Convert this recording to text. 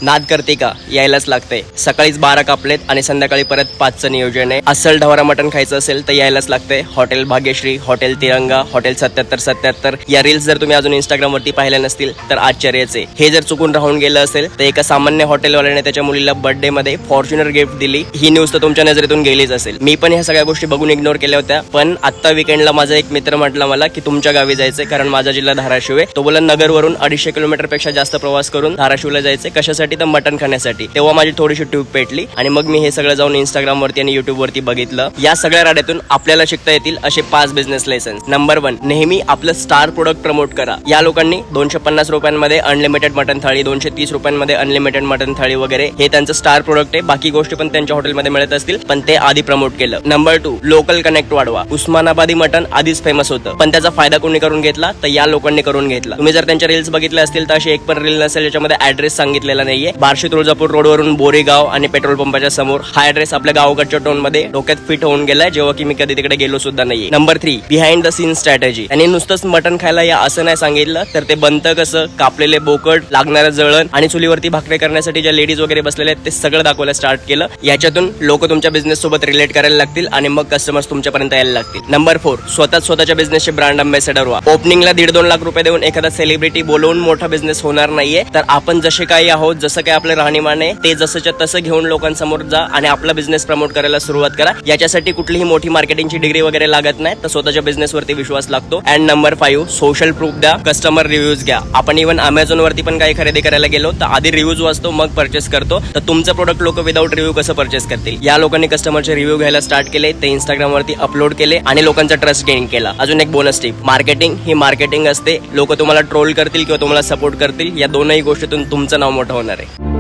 नाद करते का? यायलाच लागते. सकाळीच 12 कापलेत आणि संध्याकाळी परत 5चं नियोजन आहे. अस्सल ढवरा मटण खायचं असेल तर यायलाच लागते. हॉटेल भाग्यश्री, हॉटेल तिरंगा, हॉटेल 7777 या रील्स जर तुम्ही अजून इंस्टाग्राम वरती पाहिल्या नसतील तर आश्चर्यच आहे. हे जर चुकून राहून गेलं असेल तर एका सामान्य हॉटेलवाल्याने त्याच्या मुलीला बर्थडे मध्ये फॉर्च्युनर गिफ्ट दिली. ही न्यूज तर तुमच्या नजरेतून गेलीच असेल. मी पण ह्या सगळ्या गोष्टी बघून इग्नोर केल्या होत्या. पण आता विकेंडला माझा एक मित्र म्हटला मला की तुमच्या गावी जायचंय, कारण माझा जिल्हा धाराशिव आहे. तो बोला नगरवरून 250 किलोमीटर पेक्षा जास्त प्रवास करून धाराशिवला जायचंय. कशासाठी? तर मटण खाण्यासाठी. तेव्हा माझी थोडीशी ट्यूब पेटली आणि मग मी हे सगळं जाऊन इंस्टाग्राम वरती आणि युट्यूब वरती बघितलं. या सगळ्या राड्यातून आपल्याला शिकता येतील असे 5 बिझनेस लेसन. नंबर 1, नेहमी आपलं स्टार प्रोडक्ट प्रमोट करा. या लोकांनी 250 रुपयांमध्ये अनलिमिटेड मटन थाळी, 230 रुपयांमध्ये अनलिमिटेड मटन थाळी वगैरे हे त्यांचं स्टार प्रोडक्ट आहे. बाकी गोष्टी पण त्यांच्या हॉटेलमध्ये मिळत असतील, पण ते आधी प्रमोट केलं. नंबर 2, लोकल कनेक्ट वाढवा. उस्मानाबादी मटन आधीच फेमस होतं, पण त्याचा फायदा कोणी करून घेतला? तर या लोकांनी करून घेतला. तुम्ही जर त्यांच्या रील्स बघितल्या असतील तर अशी एक पण रील नसेल ज्याच्यामध्ये ऍड्रेस सांगितलेला नाहीये. बार्शी तुळजापूर रोडवरून बोरेगाव आणि पेट्रोल पंपाच्या समोर हा ऍड्रेस आपल्या गावाकडच्या टोन मध्ये डोक्यात फिट होऊन गेलाय, जेव्हा की मी कधी तिकडे गेलो सुद्धा नाहीये. Number 3, behind the scene strategy. त्यांनी नुसतंच मटन खायला या असं नाही सांगितलं, तर ते बनतं कसं, कापलेले बोकड, लागणारं जळण आणि चुलीवरती भाकरी करण्यासाठी ज्या लेडीज वगैरे बसलेल्या आहेत ते सगळं दाखवायला स्टार्ट केलं. याच्यातून लोक तुमच्या बिझनेस सोबत रिलेट करायला लागतील आणि मग कस्टमर्स तुमच्यापर्यंत यायला लागतील. नंबर 4, स्वतःच्या बिझनेसचे ब्रँड अँबॅसेडर व्हा. ओपनिंगला 1.5-2 लाख रुपये देऊन एखादा सेलिब्रिटी बोलवून मोठा बिझनेस होणार नाहीये. तर आपण जसे काही आहोत, जसं काही आपलं राहणीमान आहे ते जसंच्या तसं घेऊन लोकांसमोर जा आणि आपला बिझनेस प्रमोट करायला सुरुवात करा. याच्यासाठी कुठलीही मोठी मार्केटिंगची डिग्री वगैरे लागत नाही, तर स्वतःच्या बिझनेस वरती विश्वास लागतो. अँड नंबर 5, सोशल प्रूफ द्या, कस्टमर रिव्ह्यूज घ्या. आपण इव्हन अमेझॉन वरती पण काही खरेदी करायला गेलो तर आधी रिव्ह्यूज वाचतो, मग परचेस करतो. तर तुमचं प्रोडक्ट लोक विदाउट रिव्ह्यू कसं परचेस करतील? या लोकांनी कस्टमरचे रिव्ह्यू घ्यायला स्टार्ट केले, ते इंस्टाग्राम वरती अपलोड केले आणि लोकांचा ट्रस्ट गेन केला. अजून एक बोनस टिप, मार्केटिंग ही मार्केटिंग असते. लोक तुम्हाला ट्रोल करतील किंवा तुम्हाला सपोर्ट करतील, या दोनही गोष्टीतून तुमचं नाव मोठं होणार आहे.